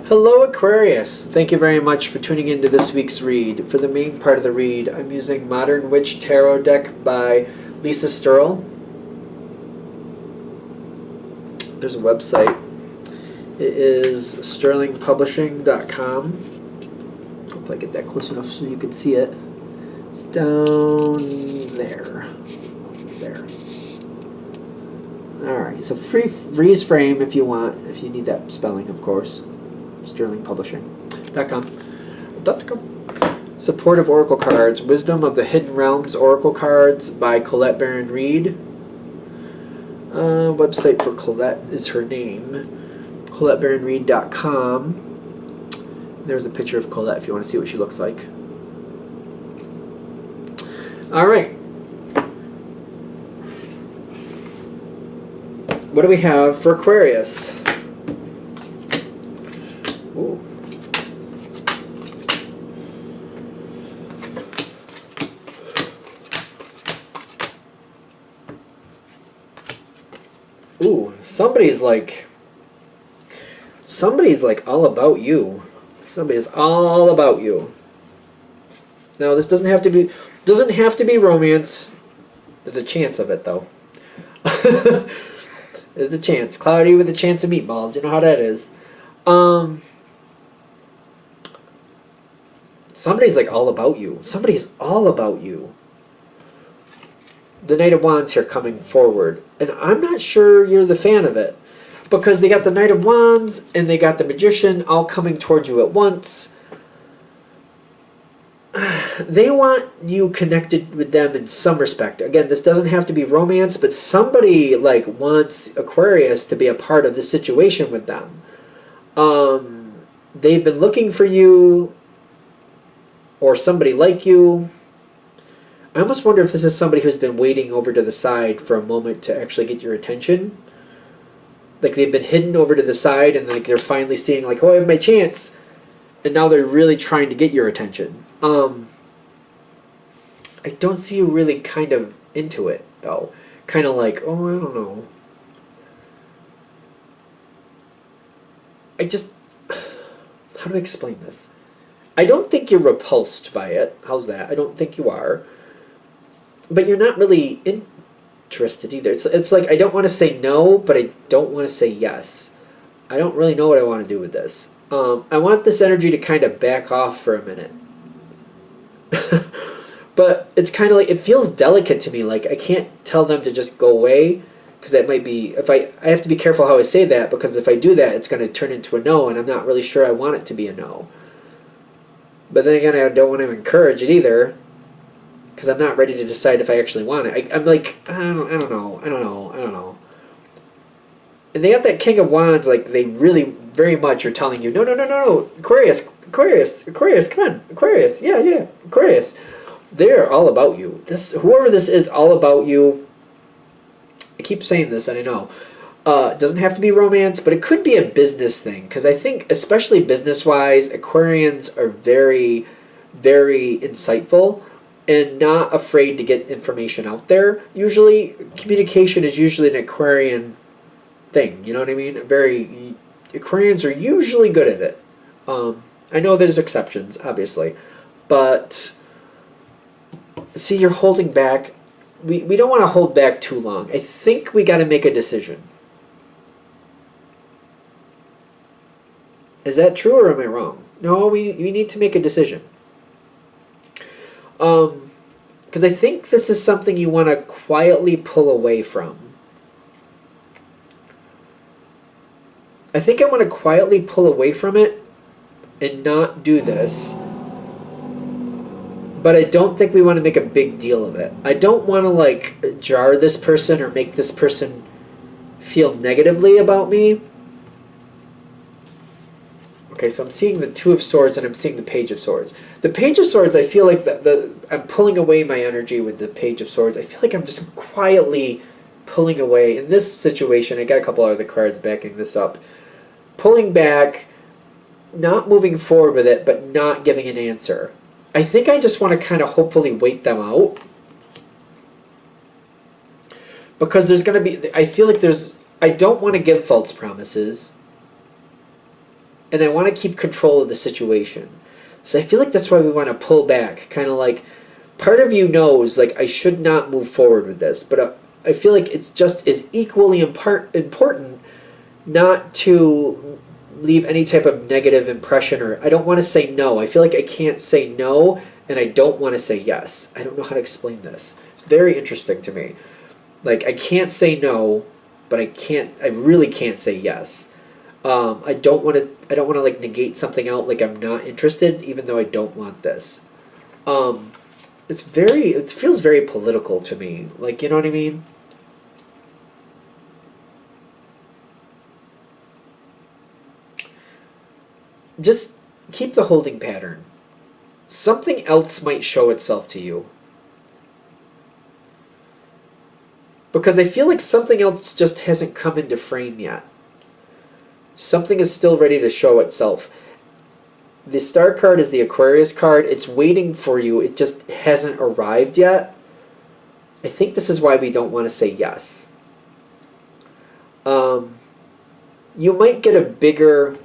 Hello Aquarius! Thank you very much for tuning into this week's read. For the main part of the read, I'm using Modern Witch Tarot Deck by Lisa Sturl. There's a website. It is sterlingpublishing.com. Hope I get that close enough so you can see it. It's down there. There. Alright, so freeze frame if you want, if you need that spelling, of course. sterlingpublishing.com. Supportive Oracle Cards, Wisdom of the Hidden Realms Oracle Cards by Colette Baron Reed. Website for Colette is her name, ColetteBaronReed.com. There's a picture of Colette if you want to see what she looks like. Alright. What do we have for Aquarius? Ooh. Ooh, somebody's like all about you. Somebody is all about you. Now this doesn't have to be romance. There's a chance of it though. There's a chance. Cloudy with a chance of meatballs. You know how that is. Somebody's like all about you. Somebody's all about you. The Knight of Wands here coming forward. And I'm not sure you're the fan of it. Because they got the Knight of Wands and they got the Magician all coming towards you at once. They want you connected with them in some respect. Again, this doesn't have to be romance, but somebody like wants Aquarius to be a part of the situation with them. They've been looking for you or somebody like you. I almost wonder if this is somebody who's been waiting over to the side for a moment to actually get your attention. Like they've been hidden over to the side and like they're finally seeing like, oh, I have my chance. And now they're really trying to get your attention. I don't see you really kind of into it, though. Kind of like, oh, I don't know. How do I explain this? I don't think you're repulsed by it. How's that? I don't think you are. But you're not really interested either. It's like I don't want to say no, but I don't want to say yes. I don't really know what I want to do with this. I want this energy to kind of back off for a minute. But it's kind of like, it feels delicate to me. Like I can't tell them to just go away because that might be, if I have to be careful how I say that because if I do that, it's going to turn into a no and I'm not really sure I want it to be a no. But then again, I don't want to encourage it either because I'm not ready to decide if I actually want it. I'm like, I don't know. And they got that King of Wands, like they really very much are telling you, no, Aquarius, come on, Aquarius, yeah, Aquarius. They're all about you. Whoever this is, all about you. I keep saying this, and I know. It doesn't have to be romance, but it could be a business thing. Because I think, especially business-wise, Aquarians are very, very insightful and not afraid to get information out there. Usually, communication is usually an Aquarian thing. You know what I mean? Aquarians are usually good at it. I know there's exceptions, obviously. But see, you're holding back. We don't want to hold back too long. I think we got to make a decision. Is that true or am I wrong? No, we need to make a decision. Because I think this is something you want to quietly pull away from. I think I want to quietly pull away from it and not do this. But I don't think we want to make a big deal of it. I don't want to like jar this person or make this person feel negatively about me. Okay, so I'm seeing the Two of Swords and I'm seeing the Page of Swords. The Page of Swords, I feel like I'm pulling away my energy with the Page of Swords. I feel like I'm just quietly pulling away. In this situation, I got a couple other cards backing this up. Pulling back, not moving forward with it, but not giving an answer. I think I just want to kind of hopefully wait them out. Because there's going to be, I feel like I don't want to give false promises. and I want to keep control of the situation. So I feel like that's why we want to pull back, kind of like part of you knows like I should not move forward with this, but I feel like it's just as equally important not to leave any type of negative impression, or I don't want to say no. I feel like I can't say no, and I don't want to say yes. I don't know how to explain this. It's very interesting to me. Like I can't say no, but I really can't say yes. I don't want to. I don't want to like negate something out. Like I'm not interested, even though I don't want this. It's very. It feels very political to me. Like you know what I mean. Just keep the holding pattern. Something else might show itself to you. Because I feel like something else just hasn't come into frame yet. Something is still ready to show itself. The star card is the Aquarius card. It's waiting for you. It just hasn't arrived yet. I think this is why we don't want to say yes. You might get a bigger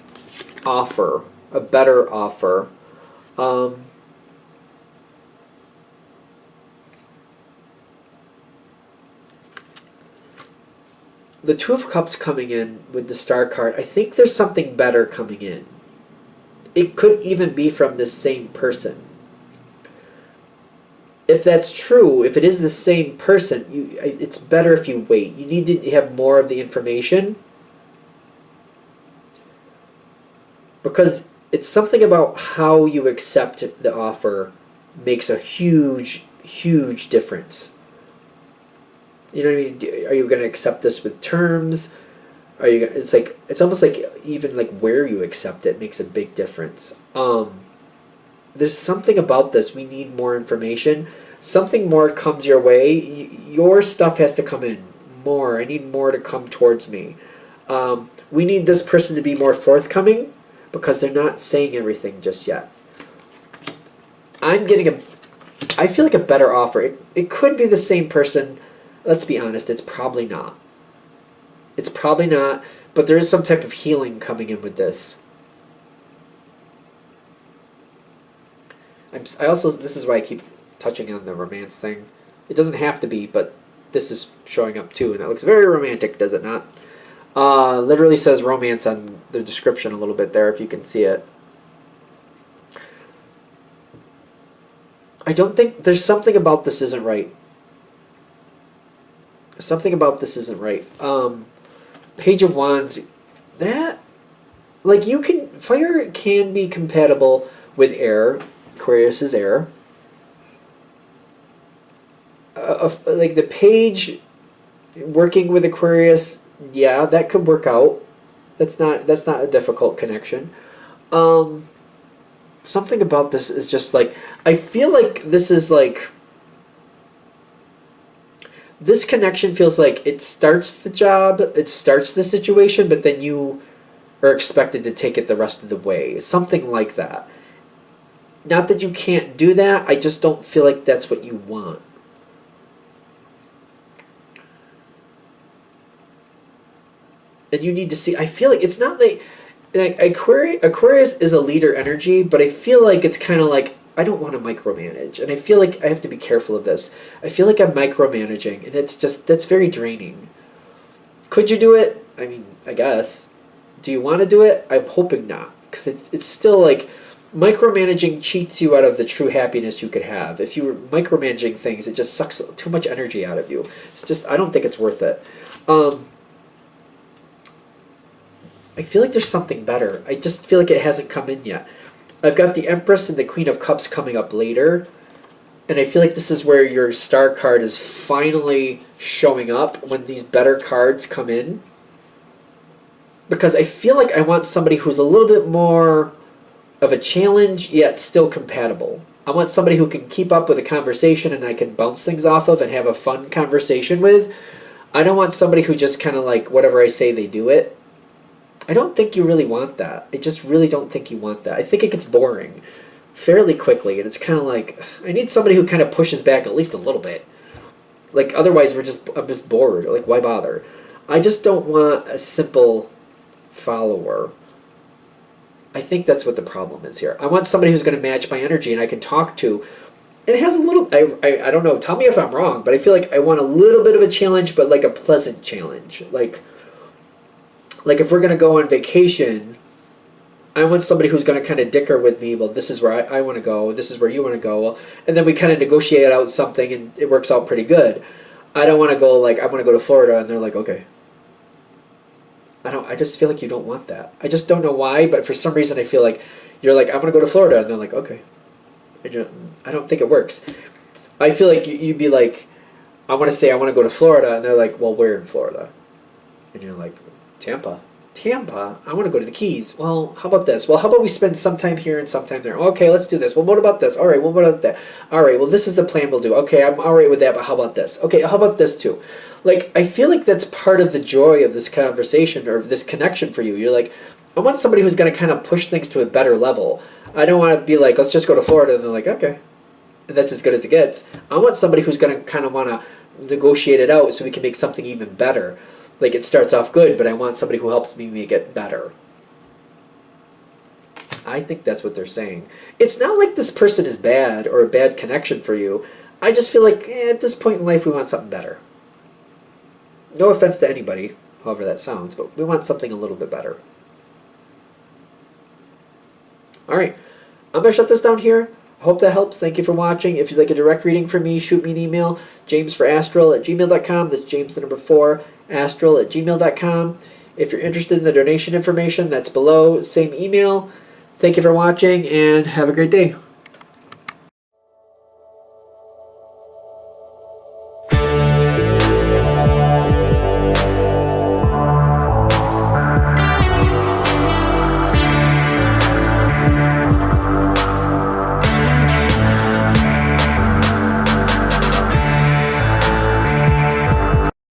offer, a better offer. The Two of Cups coming in with the Star card, I think there's something better coming in. It could even be from the same person. If that's true, if it is the same person, it's better if you wait. You need to have more of the information. Because it's something about how you accept the offer makes a huge, huge difference. You know what I mean? Are you going to accept this with terms? Are you? It's like it's almost like even like where you accept it makes a big difference. There's something about this. We need more information. Something more comes your way. Your stuff has to come in more. I need more to come towards me. We need this person to be more forthcoming because they're not saying everything just yet. I'm getting I feel like a better offer. It could be the same person. Let's be honest, it's probably not. It's probably not, but there is some type of healing coming in with this. I also, this is why I keep touching on the romance thing. It doesn't have to be, but this is showing up too, and it looks very romantic, does it not? Literally says romance on the description a little bit there, if you can see it. I don't think, there's something about this isn't right. Something about this isn't right. Page of Wands, that, like you can, fire can be compatible with air. Aquarius is air. Like the page working with Aquarius, yeah, that could work out. That's not a difficult connection. Something about this is just like, I feel like this is like, this connection feels like it starts the job, it starts the situation, but then you are expected to take it the rest of the way. Something like that. Not that you can't do that, I just don't feel like that's what you want. And you need to see, I feel like it's not like Aquarius is a leader energy, but I feel like it's kind of like, I don't want to micromanage, and I feel like I have to be careful of this. I feel like I'm micromanaging, and it's just, that's very draining. Could you do it? I mean, I guess. Do you want to do it? I'm hoping not, because it's still like, micromanaging cheats you out of the true happiness you could have. If you were micromanaging things, it just sucks too much energy out of you. It's just, I don't think it's worth it. I feel like there's something better. I just feel like it hasn't come in yet. I've got the Empress and the Queen of Cups coming up later, and I feel like this is where your Star card is finally showing up when these better cards come in. Because I feel like I want somebody who's a little bit more of a challenge, yet still compatible. I want somebody who can keep up with a conversation and I can bounce things off of and have a fun conversation with. I don't want somebody who just kind of like, whatever I say, they do it. I don't think you really want that. I just really don't think you want that. I think it gets boring fairly quickly, and it's kind of like, I need somebody who kind of pushes back at least a little bit. Like, otherwise I'm just bored. Like, why bother? I just don't want a simple follower. think that's what the problem is here. I want somebody who's going to match my energy and I can talk to. And it has a little, I don't know, tell me if I'm wrong, but I feel like I want a little bit of a challenge, but like a pleasant challenge. Like if we're going to go on vacation, I want somebody who's going to kind of dicker with me. Well, this is where I want to go. This is where you want to go. Well, and then we kind of negotiate out something and it works out pretty good. I don't want to go like, I want to go to Florida and they're like, okay. I just feel like you don't want that. I just don't know why, but for some reason I feel like you're like, I'm going to go to Florida. And they're like, okay. I don't think it works. I feel like you'd be like, I want to say I want to go to Florida. And they're like, well, where in Florida? And you're like, Tampa. Tampa? I want to go to the Keys. Well, how about this? Well, how about we spend some time here and some time there? Okay, let's do this. Well, what about this? All right, well, what about that? All right, well, this is the plan we'll do. Okay, I'm all right with that, but how about this? Okay, how about this too? Like, I feel like that's part of the joy of this conversation or this connection for you. You're like, I want somebody who's going to kind of push things to a better level. I don't want to be like, let's just go to Florida. And they're like, okay. And that's as good as it gets. I want somebody who's going to kind of want to negotiate it out so we can make something even better. Like, it starts off good, but I want somebody who helps me make it better. I think that's what they're saying. It's not like this person is bad or a bad connection for you. I just feel like at this point in life we want something better. No offense to anybody, however that sounds, but we want something a little bit better. Alright, I'm going to shut this down here. I hope that helps. Thank you for watching. If you'd like a direct reading from me, shoot me an email, jamesforastral@gmail.com. That's James the number 4, astral@gmail.com. If you're interested in the donation information, that's below. Same email. Thank you for watching, and have a great day.